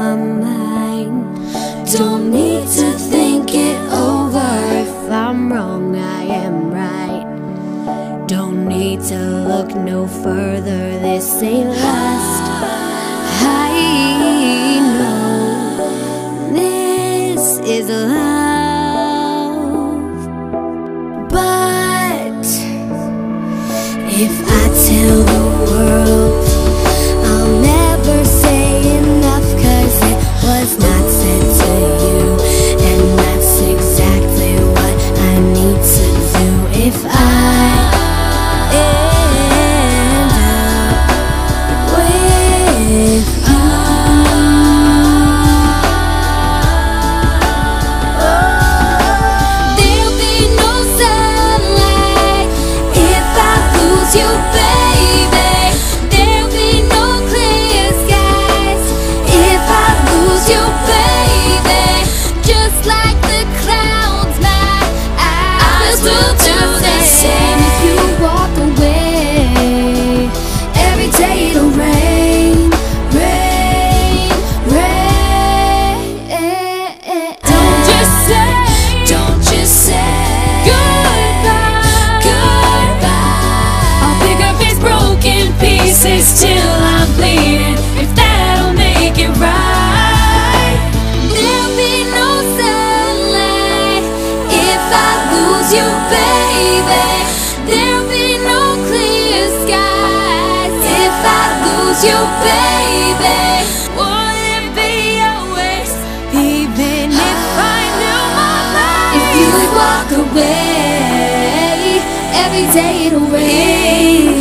my mind. Don't need to think it over. If I'm wrong, I am right. Don't need to look no further. This ain't last. I know this is love, but if I tell the world, I'll never say enough, 'cause it was not said to you, and that's exactly what I need to do. If I end up with you, there'll be no sunlight if I lose you, baby. There'll be no clear skies if I lose you, baby. Just like the clouds, my eyes will do the same. If you walk away, every day it'll rain, rain, rain. Don't just say goodbye, goodbye. I'll pick up these broken pieces till I'm bleeding, if that'll make it right. There'll be no sunlight if I lose you, baby. There'll be no clear skies if I lose you, baby. Would it be a waste, even if I knew my mind? If you walk away, every day it'll rain.